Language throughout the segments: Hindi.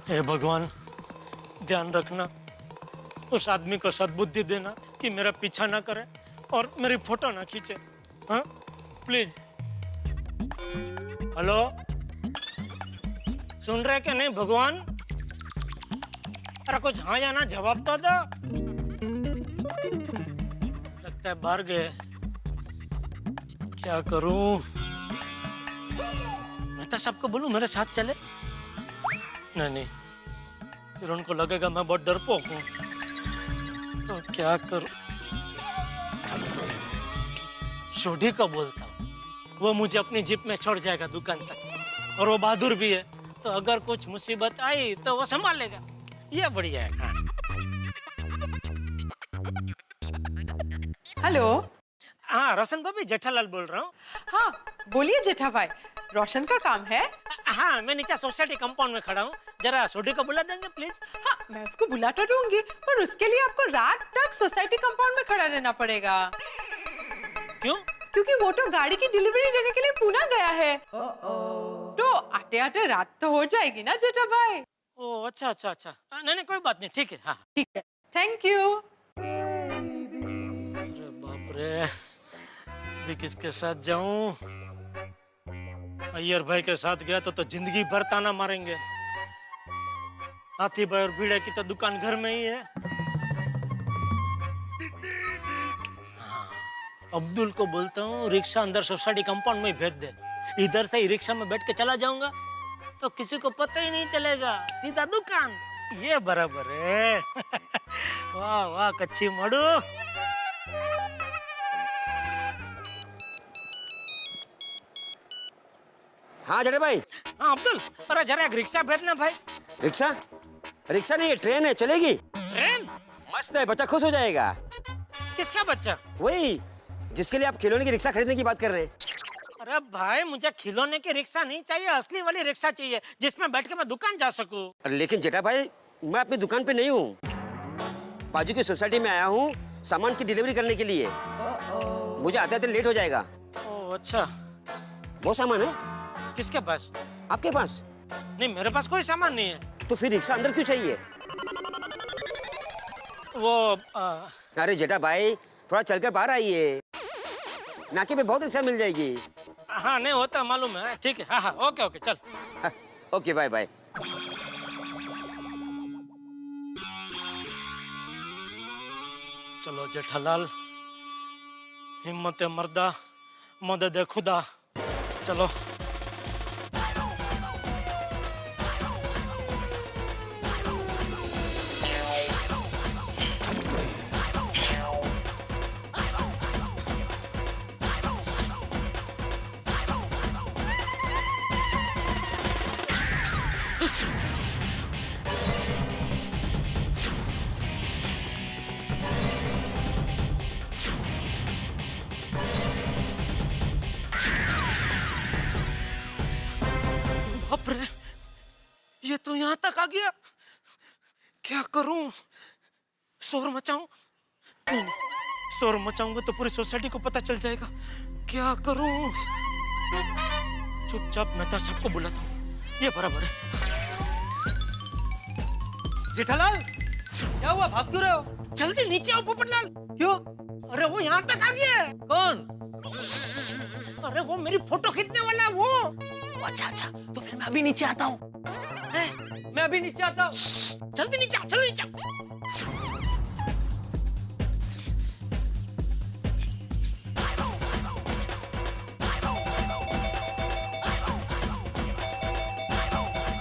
हे भगवान, ध्यान रखना, उस आदमी को सद्बुद्धि देना कि मेरा पीछा ना करे और मेरी फोटो ना खींचे। हाँ प्लीज। हेलो, सुन रहे क्या नहीं भगवान? अरे कुछ हाँ या ना जवाब तो दो। लगता है बाहर गए। क्या करूं? मेहता साहब को बोलूं मेरे साथ चले? नहीं, फिर उनको लगेगा मैं बहुत डरपोक हूं। तो क्या करूं? शोधी को बोलता हूं, वो मुझे अपनी जीप में छोड़ जाएगा दुकान तक, और वो बहादुर भी है, तो अगर कुछ मुसीबत आई तो वो संभाल लेगा। ये बढ़िया है। हाँ। हेलो। हाँ रोशन भाभी, जेठालाल बोल रहा हूँ। हाँ बोलिए जेठा भाई, रोशन का काम है? हाँ मैं नीचे सोसाइटी कंपाउंड में खड़ा हूँ, जरा सोडी को बुला देंगे प्लीज? हाँ मैं उसको बुला तो दूंगी, पर उसके लिए आपको रात तक सोसाइटी कंपाउंड में खड़ा रहना पड़ेगा। क्यों? क्योंकि वो तो गाड़ी की डिलीवरी देने के लिए पुणे गया है। तो आते आते रात तो हो जाएगी ना जेठा भाई। ओ अच्छा अच्छा अच्छा, नहीं कोई बात नहीं, ठीक है। हाँ ठीक है, थैंक यू। अरे बाप रे, अभी किसके साथ जाऊं? अय्यर भाई के साथ गया तो जिंदगी भर ताना मारेंगे। हाथी भाई और भीड़े की तो दुकान घर में ही है। हाँ, अब्दुल को बोलता हूँ रिक्शा अंदर सोसाइटी कंपाउंड में भेज दे, इधर से ही रिक्शा में बैठ के चला जाऊंगा तो किसी को पता ही नहीं चलेगा, सीधा दुकान। ये बराबर है। वाह वाह कच्ची मड़ू। हाँ जड़े भाई। हाँ अब्दुल, अरे जरा एक रिक्शा भेजना भाई। रिक्शा? रिक्शा नहीं है, ट्रेन है, चलेगी। ट्रेन? मस्त है, बच्चा खुश हो जाएगा। किसका बच्चा? वही जिसके लिए आप खिलौने की रिक्शा खरीदने की बात कर रहे हैं। अरे भाई मुझे खिलौने की रिक्शा नहीं चाहिए, असली वाली रिक्शा चाहिए जिसमें बैठ के मैं दुकान जा सकूं। लेकिन जेठा भाई, मैं अपनी दुकान पे नहीं हूँ, बाजू की सोसाइटी में आया हूँ सामान की डिलीवरी करने के लिए। मुझे आते आते लेट हो जाएगा। ओह अच्छा। वो सामान है किसके पास? आपके पास? नहीं मेरे पास कोई सामान नहीं है। तो फिर रिक्शा अंदर क्यों चाहिए? वो अरे जेठा भाई, थोड़ा चलकर बाहर आइए, नाके पे बहुत रिक्शा मिल जाएगी। हाँ नहीं होता मालूम है, ठीक है। हाँ हाँ ओके ओके चल। हाँ, ओके बाय बाय। चलो जेठालाल, हिम्मत मर्दा, मदद खुदा। चलो। बाप रे, ये तो यहाँ तक आ गया। क्या करूं? शोर मचाऊं? नहीं नहीं, शोर मचाऊंगा तो पूरी सोसाइटी को पता चल जाएगा। क्या करूं? चुपचाप मेहता साहब को बुलाता हूँ, ये बराबर है। जेठालाल, क्या हुआ, भाग क्यों रहे हो? जल्दी नीचे आओ पोपटलाल। क्यों? अरे वो यहाँ तक आ गया है। कौन? अरे वो मेरी फोटो खींचने वाला है वो। अच्छा अच्छा, तो फिर मैं अभी नीचे आता हूँ। मैं अभी नीचे आता हूँ। जल्दी नीचे आओ, चलो नीचे आओ।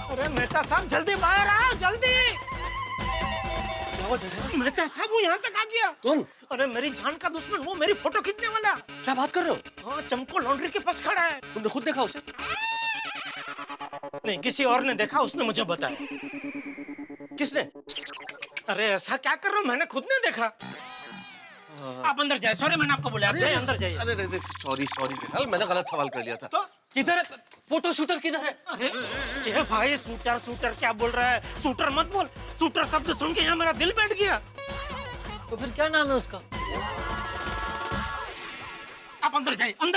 अरे मेहता साहब जल्दी बाहर आओ, जल्दी। मेहता साहब वो यहाँ तक आ गया। कौन? अरे मेरी जान का दुश्मन, वो मेरी फोटो खींचने वाला। क्या बात कर रहे हो? हाँ चमको लॉन्ड्री के पास खड़ा है। तुमने खुद देखा उसे? नहीं किसी और ने देखा, उसने मुझे बताया। किसने? अरे ऐसा क्या कर रहे हो, मैंने खुद नहीं देखा। आप अंदर जाए, सॉरी मैंने आपको बुलाया। जाइए अंदर जाइए। अरे सॉरी जेठालाल, मैंने गलत सवाल कर लिया था। तो किधर है फोटो शूटर, किधर है? अरे ये भाई शूटर शूटर क्या बोल रहा है? शूटर मत बोल, शूटर शब्द सुन के यहाँ मेरा दिल बैठ गया। तो फिर क्या नाम है उसका? आप अंदर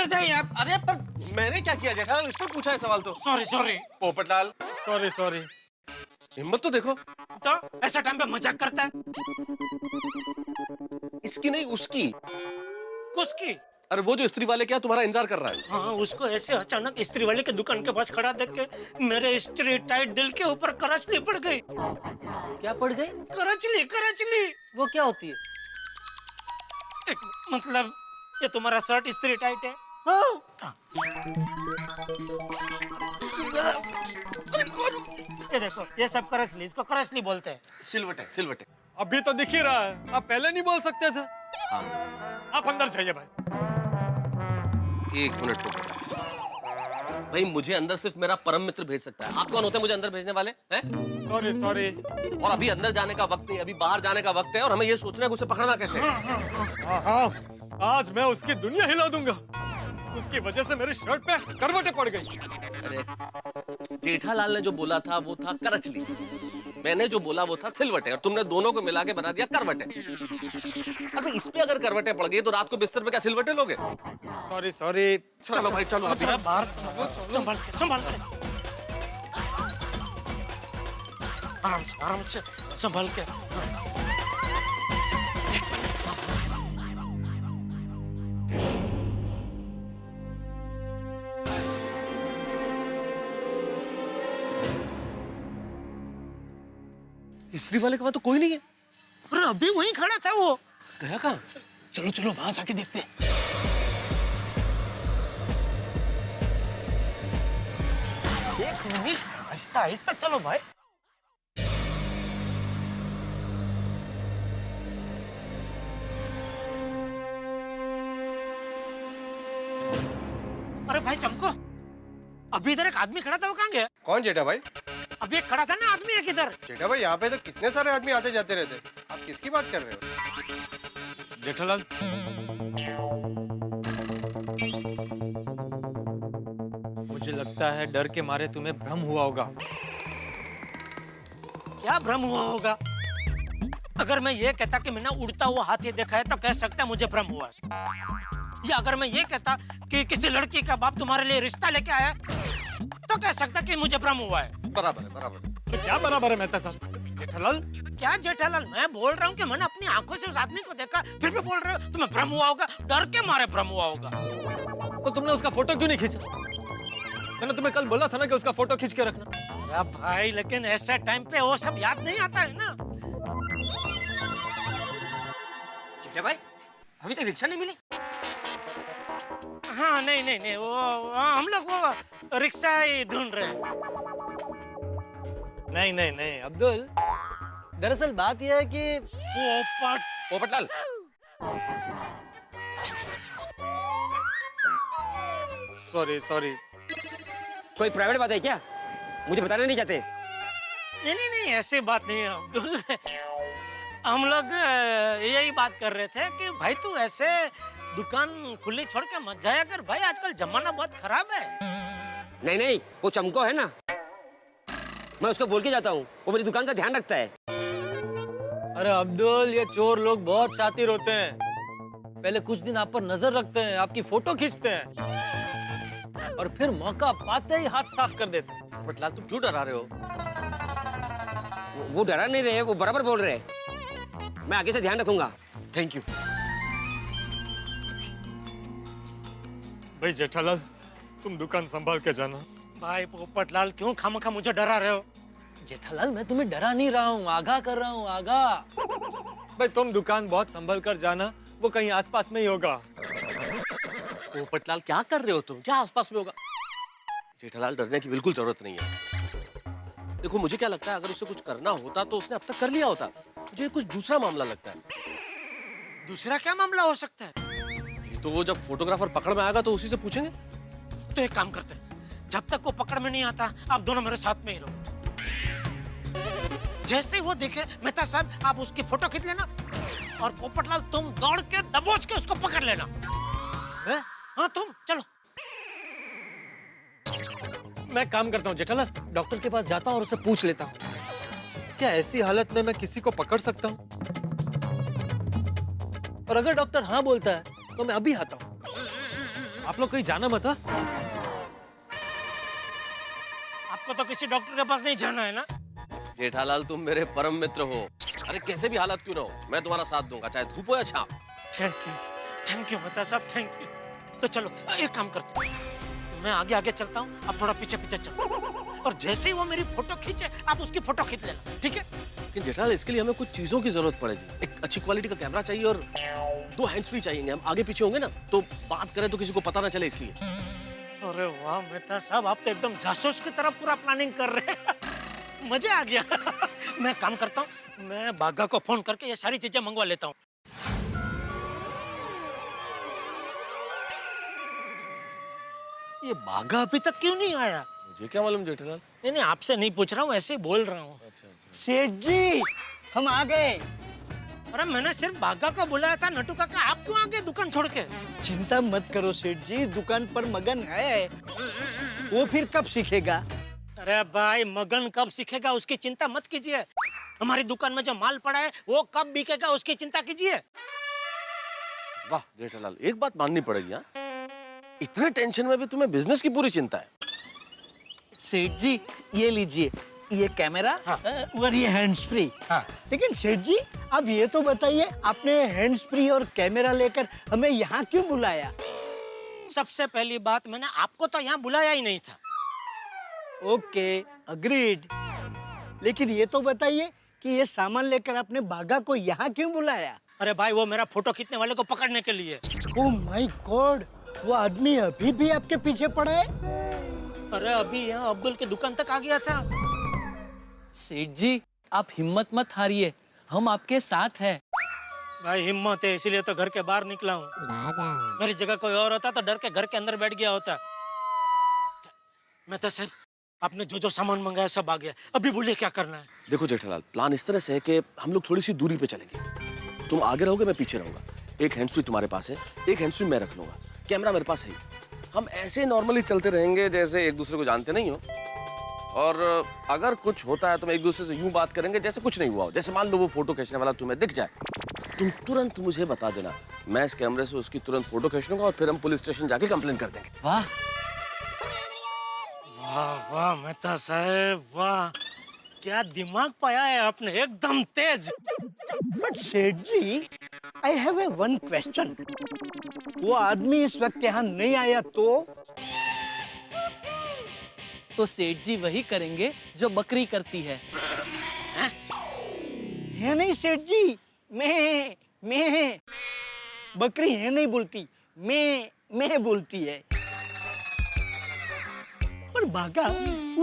जाइए आप। अरे पर मैंने क्या किया जेठालाल, इसमें पूछा है सवाल तो। Sorry Popatlal, sorry. हिम्मत तो देखो। तो ऐसा टाइम पे मजाक करता है? इसकी नहीं उसकी। किसकी? अरे वो जो इस्त्री वाले क्या तुम्हारा इंतजार कर रहा है। हाँ, उसको ऐसे अचानक इस्त्री वाले की दुकान के पास खड़ा देख के मेरे इस्त्री टाइट दिल के ऊपर करचली पड़ गई। क्या पड़ गई? करचली करचली। वो क्या होती है? मतलब ये तुम्हारा शर्ट इस्त्री टाइट है? हाँ। ये देखो, ये सब करचली, इसको करचली बोलते हैं। सिलवट है, सिलवट है। अभी तो दिख ही रहा है, आप पहले नहीं बोल सकते थे। हाँ। आप अंदर जाइए भाई। 1 मिनट को भाई, मुझे अंदर सिर्फ मेरा परम मित्र भेज सकता है। आप कौन होते हैं मुझे अंदर भेजने वाले हैं? Sorry sorry. और अभी अंदर जाने का वक्त नहीं, अभी बाहर जाने का वक्त है और हमें ये सोचना है कि उसे पकड़ना कैसे है। हाँ हाँ, आज मैं उसकी दुनिया हिला दूंगा। उसकी वजह से मेरी शर्ट पे करवटें पड़ गई। अरे जेठालाल ने जो बोला था वो था करचली, मैंने जो बोला वो था सिलवटे, और तुमने दोनों को मिला के बना दिया करवटे। अबे इस पे अगर करवटें पड़ गई तो रात को बिस्तर पे क्या सिलवटे लोगे? Sorry sorry. चलो भाई चलो अभी। बाहर चलो, संभाल के संभाल के, आराम से संभाल के। इस्त्री वाले के वहां तो कोई नहीं है। अरे अभी वहीं खड़ा था वो। गया कहाँ? चलो चलो वहां जाके देखते हैं। एक मिनट, आहिस्ता आहिस्ता चलो भाई। अरे भाई चमको, अभी इधर एक आदमी खड़ा था, वो कहाँ गया? कौन जेठा भाई? अभी एक खड़ा था ना आदमी, एक इधर। जेठा भाई यहाँ पे तो कितने सारे आदमी आते जाते रहते हैं। आप किसकी बात कर रहे हो? जेठालाल, मुझे लगता है डर के मारे तुम्हें भ्रम हुआ होगा। क्या भ्रम हुआ होगा? अगर मैं ये कहता कि मैंने उड़ता हुआ हाथी देखा है तो कह सकता है मुझे भ्रम हुआ है। या अगर मैं ये कहता कि किसी लड़की का बाप तुम्हारे लिए रिश्ता लेके आया तो कह सकता कि मुझे भ्रम हुआ है। बराबर है, बराबर। तो क्या बराबर है मेहता साहब? जेठालाल, क्या जेठालाल, मैं बोल रहा हूँ कि मैंने अपनी आंखों से उस आदमी को देखा, फिर भी बोल रहे हो तुम्हें भ्रम हुआ होगा। डर के मारे भ्रम हुआ होगा। तो तुमने उसका फोटो क्यों नहीं खींचा? मैंने तुम्हें कल बोला था ना कि उसका फोटो खींच के रखना। अरे भाई, लेकिन ऐसे टाइम पे वो सब याद नहीं आता है ना। जेठा भाई, अभी तक रिक्शा नहीं मिली? हाँ नहीं वो हम लोग वो रिक्शा ही ढूंढ रहे हैं। नहीं अब्दुल, दरअसल बात यह है कि पोपटलाल, सॉरी। कोई प्राइवेट बात है क्या? मुझे बताना नहीं चाहते? नहीं ऐसी बात नहीं है अब्दुल। हम लोग यही बात कर रहे थे कि भाई तू ऐसे दुकान खुली छोड़ के मत जाया कर भाई, आजकल जमाना बहुत खराब है। नहीं, वो चमको है ना, मैं उसको बोल के जाता हूँ, वो मेरी दुकान का ध्यान रखता है। अरे अब्दुल, ये चोर लोग बहुत शातिर होते हैं। पहले कुछ दिन आप पर नजर रखते हैं, आपकी फोटो खींचते हैं और फिर मौका पाते ही हाथ साफ कर देते हैं। पोपटलाल तुम क्यों डरा रहे हो? वो डरा नहीं रहे, वो बराबर बोल रहे हैं। मैं आगे से ध्यान रखूंगा। Thank you. भाई जेठालाल, तुम दुकान संभाल के जाना। भाई पोपटलाल, क्यों खामखा मुझे डरा रहे हो? जेठालाल, मैं तुम्हें डरा नहीं रहा हूँ, आगाह कर रहा हूँ, आगाह। भाई तुम दुकान बहुत संभल कर जाना, वो कहीं आसपास में ही होगा। पोपटलाल क्या कर रहे हो तुम? क्या आसपास में होगा? जेठालाल, डरने की बिल्कुल जरूरत नहीं है। देखो मुझे क्या लगता है, अगर उसे कुछ करना होता तो उसने अब तक कर लिया होता। मुझे कुछ दूसरा मामला लगता है। दूसरा क्या मामला हो सकता है? तो वो जब फोटोग्राफर पकड़ में आएगा तो उसी से पूछेंगे। तो एक काम करते हैं, जब तक वो पकड़ में नहीं आता आप दोनों मेरे साथ में ही रहो। जैसे ही वो देखे मेहता साहब, आप उसकी फोटो खींच लेना और पोपटलाल तुम दौड़ के दबोच के उसको पकड़ लेना। हाँ तुम चलो। मैं काम करता हूँ जेठालाल, डॉक्टर के पास जाता हूँ और उसे पूछ लेता हूँ, क्या ऐसी हालत में मैं किसी को पकड़ सकता हूँ? और अगर डॉक्टर हाँ बोलता है तो मैं अभी आता हूँ। आप लोग कहीं जाना मत। हाँ? आपको तो किसी डॉक्टर के पास नहीं जाना है ना? जेठालाल तुम मेरे परम मित्र हो। अरे कैसे भी हालत क्यों ना हो, मैं तुम्हारा साथ दूंगा, चाहे धूप हो या छाँव। थैंक यू मेहता साहब, थैंक यू। तो चलो एक काम करते हैं, मैं आगे आगे चलता हूँ, आप थोड़ा पीछे पीछे चलो, और जैसे ही वो मेरी फोटो खींचे आप उसकी फोटो खींच लेना, ठीक है? लेकिन जेठालाल इसके लिए हमें कुछ चीजों की जरूरत पड़ेगी। एक अच्छी क्वालिटी का कैमरा चाहिए और 2 हैंड्स फ्री चाहिए। हम आगे पीछे होंगे ना तो बात करें तो किसी को पता ना चले, इसलिए। अरे वाह मेहता साहब, आप तो एकदम जासूस की तरह पूरा प्लानिंग कर रहे हैं। मजा आ गया। मैं काम करता हूँ, मैं बागा को फोन करके ये सारी चीजें मंगवा लेता हूँ। ये बागा अभी तक क्यों नहीं आया? मुझे क्या मालूम जेठालाल। नहीं, आपसे नहीं पूछ रहा हूँ, ऐसे ही बोल रहा हूँ। सेठ जी, हम आ गए। अरे मैंने सिर्फ बागा को बुलाया था, नटू काका आप क्यों आ गए दुकान छोड़ के? चिंता मत करो सेठ जी, दुकान पर मगन है, वो फिर कब सीखेगा? अरे भाई, मगन कब सीखेगा उसकी चिंता मत कीजिए। हमारी दुकान में जो माल पड़ा है वो कब बिकेगा उसकी चिंता कीजिए। वाह जेठालाल, एक बात माननी पड़ेगी। हाँ, इतने टेंशन में भी तुम्हें बिजनेस की पूरी चिंता है। सेठ जी ये लीजिए, ये कैमरा और ये हैंड्स फ्री। हाँ। लेकिन सेठ जी, अब ये तो बताइए, आपने हैंड्स फ्री और कैमरा लेकर हमें यहाँ क्यों बुलाया? सबसे पहली बात, मैंने आपको तो यहाँ बुलाया ही नहीं था। Okay, agreed. लेकिन ये तो बताइए कि ये सामान लेकर आपने बागा को यहाँ क्यों बुलाया? अरे भाई, वो मेरा फोटो खींचने वाले को पकड़ने के लिए। ओह माय गॉड, वो आदमी अभी भी आपके पीछे पड़ा है? अरे अभी यहाँ अब्दुल की दुकान तक आ गया था। सेठ जी आप हिम्मत मत हारिए, हम आपके साथ हैं। भाई हिम्मत है इसीलिए तो घर के बाहर निकला हूँ। मेरी जगह कोई और होता तो डर के घर के अंदर बैठ गया होता। मैं तो साहब, आपने जो जो सामान मंगाया सब आ गया, अभी बोलिए क्या करना है? देखो जेठालाल, प्लान इस तरह से है कि हम लोग थोड़ी सी दूरी पे चलेंगे। तुम आगे रहोगे, मैं पीछे रहूंगा। एक हैंड्स फ्री तुम्हारे पास है, एक हैंड्स फ्री मैं रख लूंगा, कैमरा मेरे पास है। हम ऐसे नॉर्मली चलते रहेंगे जैसे एक दूसरे को जानते नहीं हो, और अगर कुछ होता है तो हम एक दूसरे से यूं बात करेंगे जैसे कुछ नहीं हुआ हो। जैसे मान लो वो फोटो खींचने वाला तुम्हें दिख जाए, तुम तुरंत मुझे बता देना, मैं इस कैमरे से उसकी तुरंत फोटो खींच लूंगा और फिर हम पुलिस स्टेशन जाके कंप्लेन कर देंगे। वाह वाह वाह मेहता साहब, वाह क्या दिमाग पाया है आपने, एकदम तेज। But Seth ji, I have a one question. वो आदमी इस वक्त यहाँ नहीं आया तो सेठ जी वही करेंगे जो बकरी करती है। है नहीं सेठ जी, मैं बकरी है नहीं बोलती, मैं बोलती है। पर बागा,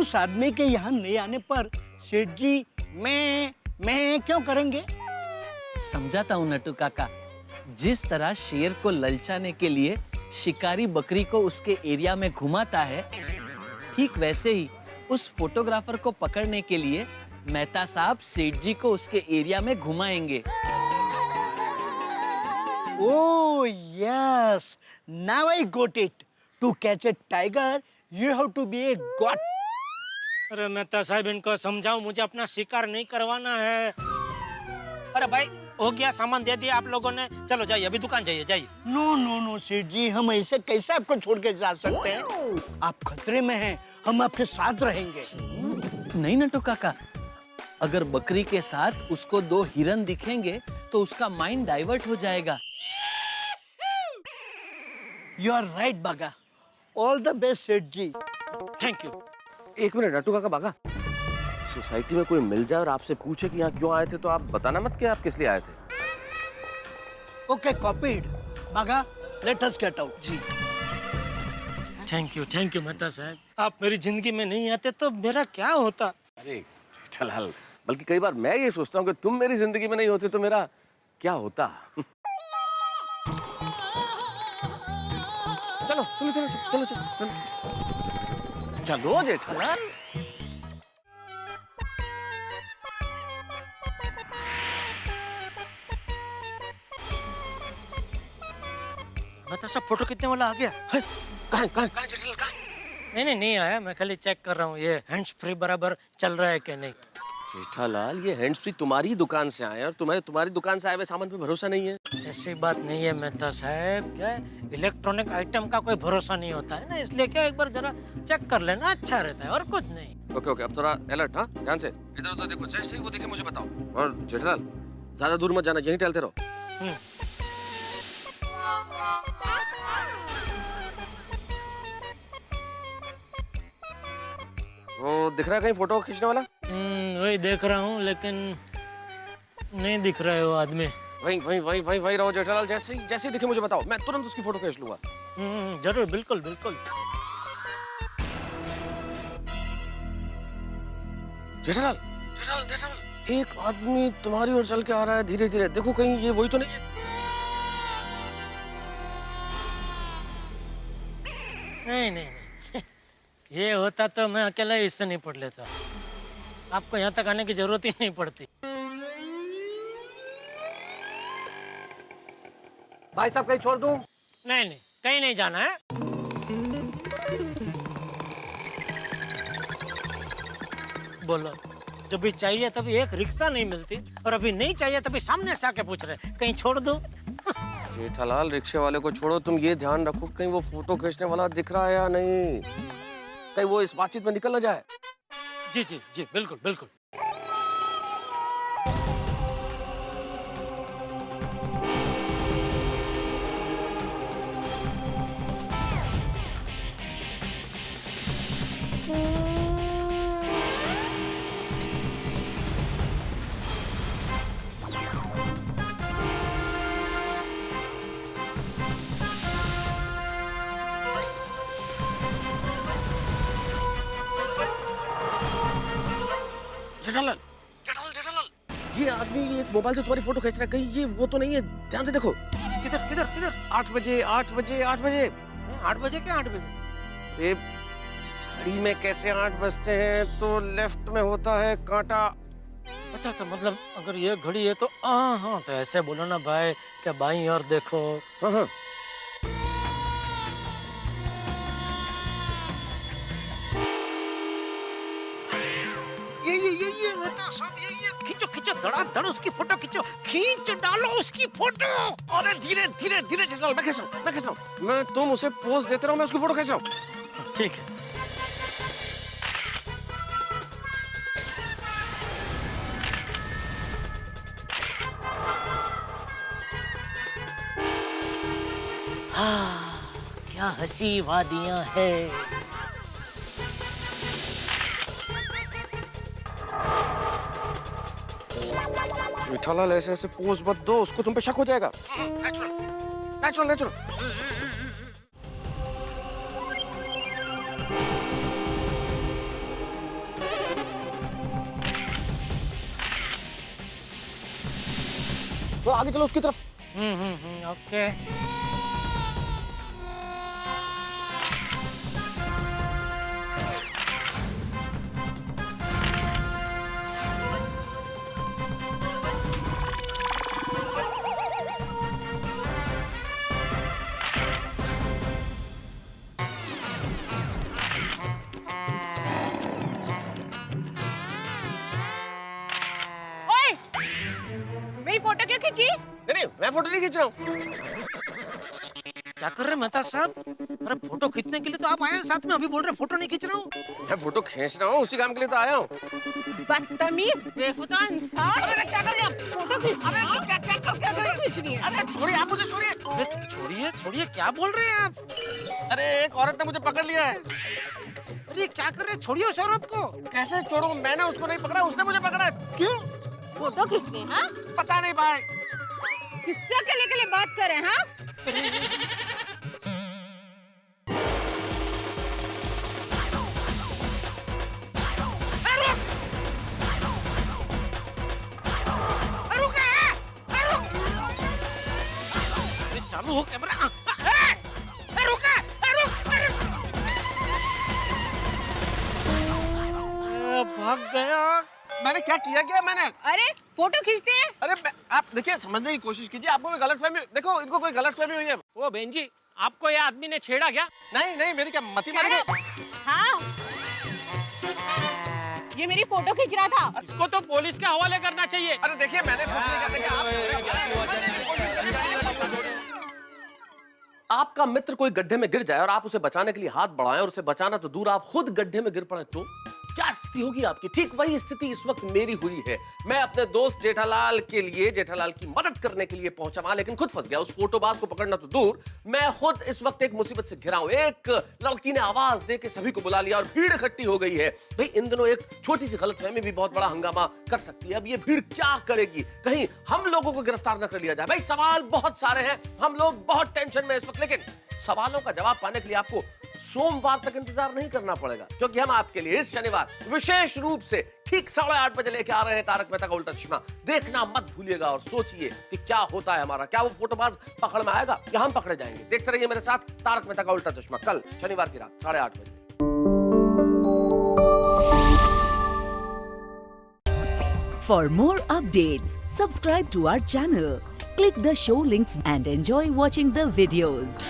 उस आदमी के यहाँ नहीं आने पर सेठ जी मैं क्यों करेंगे? समझाता हूँ नटू काका, जिस तरह शेर को ललचाने के लिए शिकारी बकरी को उसके एरिया में घुमाता है, ठीक वैसे ही उस फोटोग्राफर को पकड़ने के लिए मेहता साहब सेठ जी को उसके एरिया में घुमाएंगे। Oh yes, now I got it. To catch a tiger, you have to be a god. अरे मेहता साहब, इनको समझाओ, मुझे अपना शिकार नहीं करवाना है। अरे भाई, हो गया, सामान दे दिया आप लोगों ने, चलो जाइए, अभी दुकान जाइए, जाइए। नो सेठ जी, हम ऐसे कैसे आपको छोड़ के जा सकते हैं? आप खतरे में हैं, हम आपके साथ रहेंगे। नहीं नटू काका, अगर बकरी के साथ उसको 2 हिरन दिखेंगे तो उसका माइंड डाइवर्ट हो जाएगा। You are right, बागा। All the best, Seth ji. Thank you. एक मिनट नट्टू काका, बागा, सोसाइटी में कोई मिल जाए और आपसे पूछे कि यहाँ क्यों आए थे तो आप बताना मत कि आप किस लिए आए थे। Okay, copied. बागा, let us get out. जी थैंक यू मेहता साहब, आप मेरी जिंदगी में नहीं आते तो मेरा क्या होता। अरे जेठालाल, बल्कि कई बार मैं ये सोचता हूँ कि तुम मेरी जिंदगी में नहीं होते तो मेरा क्या होता। चलो चलो चलो चलो चलो चलो चलो जेठालाल। मेहता साहब, फोटो खींचने वाला आ गया। कहाँ जेठालाल, कहाँ? नहीं आया, मैं खाली चेक कर रहा हूँ ये हैंड्स फ्री बराबर चल रहा है कि नहीं। जेठालाल, ये हैंड्स फ्री तुम्हारी दुकान से आए और तुम्हारी दुकान से आए हुए सामान पे भरोसा नहीं है। ऐसी बात नहीं है मेहता साहब, क्या इलेक्ट्रॉनिक आइटम का कोई भरोसा नहीं होता है ना, इसलिए क्या एक बार जरा चेक कर लेना अच्छा रहता है, और कुछ नहीं। ओके ओके, अब थोड़ा अलर्ट, हाँ, ध्यान से इधर उधर देखो, जैसे ही वो देखे मुझे बताओ। और जेठालाल ज्यादा दूर मत जाना, यहीं टहलते रहो। वो दिख रहा है कहीं फोटो खींचने वाला? वही देख रहा हूँ, लेकिन नहीं दिख रहा है वो आदमी। वहीं रहो जेठालाल, जैसे ही दिखे मुझे बताओ, मैं तुरंत उसकी फोटो खींच लूंगा। जरूर, बिल्कुल बिल्कुल। जेठालाल जेठालाल जेठालाल, एक आदमी तुम्हारी ओर चल के आ रहा है धीरे धीरे, देखो कहीं ये वही तो नहीं है? नहीं नहीं नहीं, ये होता तो मैं अकेला ही इससे नहीं पढ़ लेता, आपको यहाँ तक आने की जरूरत ही नहीं पड़ती। भाई साहब कहीं छोड़ दूं? नहीं नहीं, कहीं नहीं जाना है। बोलो, जब भी चाहिए तभी एक रिक्शा नहीं मिलती, और अभी नहीं चाहिए तभी सामने से आके पूछ रहे कहीं छोड़ दो। जेठालाल रिक्शे वाले को छोड़ो, तुम ये ध्यान रखो कहीं वो फोटो खींचने वाला दिख रहा है या नहीं, कहीं वो इस बातचीत में निकल ना जाए। जी जी जी, बिल्कुल बिल्कुल। जेठालाल जेठालाल जेठालाल, ये आदमी ये एक मोबाइल से तुम्हारी फोटो खींच रहा है, कहीं ये वो तो नहीं है? ध्यान से देखो। किधर किधर किधर? 8 बजे 8 बजे 8 बजे। 8 बजे क्या 8 बजे? ये घड़ी में कैसे 8 बजते हैं? तो लेफ्ट में होता है कांटा। अच्छा अच्छा, मतलब अगर ये घड़ी है तो हाँ हाँ, तो ऐसे बोलो ना भाई, क्या बाईं और देखो। हाँ हाँ, ये मेहता साहब, ये खींचो खींचो, धड़ाधड़ उसकी फोटो खींचो, खींच डालो उसकी फोटो। अरे धीरे धीरे धीरे जेठालाल, मैं खींच रहा हूँ। मैं तुम उसे पोज देते रहो, मैं उसकी फोटो खींच रहा हूँ। ठीक है। हाँ, क्या हंसी वादियां हैं। जेठालाल ऐसे ऐसे पोज मत दो, उसको तुम पे शक हो जाएगा। Natural natural natural. तो आगे चलो उसकी तरफ। ओके। ओए, मेरी फोटो क्यों खींची? नहीं मैं फोटो नहीं खींच रहा हूँ। क्या कर रहे हैं मेहता साहब? अरे फोटो खींचने के लिए तो आप आए हैं साथ में, अभी बोल रहे हैं फोटो नहीं खींच रहा हूँ। मैं फोटो खींच रहा हूँ, उसी काम के लिए तो आया हूँ। बदतमीज, बेहुदा इंसान। अरे क्या कर रहे हैं आप? फोटो खींच रही है। फोटो खींच रही है। अरे छोड़िए, आप मुझे छोड़िए। अरे छोड़िए छोड़िए, क्या बोल रहे हैं आप? अरे एक औरत ने मुझे पकड़ लिया है। अरे क्या कर रहे हैं? छोड़िए उस औरत को। कैसे छोड़ूं? मैंने उसको नहीं पकड़ा, उसने मुझे पकड़ा। क्यों? फोटो खींच रही है, हाँ? पता नहीं भाई। किससे अकेले के लिए बात कर रहे हैं, हाँ? चालू हो कैमरा। भाग गया। मैंने क्या किया मैंने? अरे फोटो खींचते हैं। अरे आप देखिए, समझने की कोशिश कीजिए, आपको कोई गलतफहमी, देखो इनको कोई गलतफहमी हुई है। वो बहन जी, आपको ये आदमी ने छेड़ा क्या? नहीं नहीं, मेरी क्या मति मार गई? हाँ, ये मेरी फोटो खींच रहा था। इसको तो पुलिस के हवाले करना चाहिए। अरे देखिए मैंने कुछ नहीं आपका मित्र कोई गड्ढे में गिर जाए और आप उसे बचाने के लिए हाथ बढ़ाएं और उसे बचाना तो दूर, आप खुद गड्ढे में गिर पड़े तो क्या स्थिति होगी आपकी? ठीक वही स्थिति इस वक्त मेरी हुई है। मैं अपने दोस्त जेठालाल के लिए, जेठालाल की मदद करने के लिए पहुंचा वहां, लेकिन खुद फंस गया। उस फोटोबाज को पकड़ना तो दूर, मैं खुद इस वक्त एक मुसीबत से घिरा हूं। एक लड़की ने आवाज दे के सभी को बुला लिया और भीड़ इकट्ठी हो गई है। भाई इन दिनों एक छोटी सी गलतफहमी भी बहुत बड़ा हंगामा कर सकती है। अब ये भीड़ क्या करेगी? कहीं हम लोगों को गिरफ्तार न कर लिया जाए। भाई सवाल बहुत सारे हैं, हम लोग बहुत टेंशन में इस वक्त, लेकिन सवालों का जवाब पाने के लिए आपको सोमवार तक इंतजार नहीं करना पड़ेगा, क्योंकि हम आपके लिए इस शनिवार विशेष रूप से ठीक 8:30 बजे लेके आ रहे हैं तारक मेहता का उल्टा चश्मा। देखना मत भूलिएगा और सोचिए कि क्या होता है हमारा। क्या वो फोटोबाज पकड़ में आएगा या हम पकड़े जाएंगे? देखते रहिए मेरे साथ तारक मेहता का उल्टा चश्मा, कल शनिवार की रात 8:30 बजे। For more updates, subscribe to our channel, click the show links and enjoy watching the videos.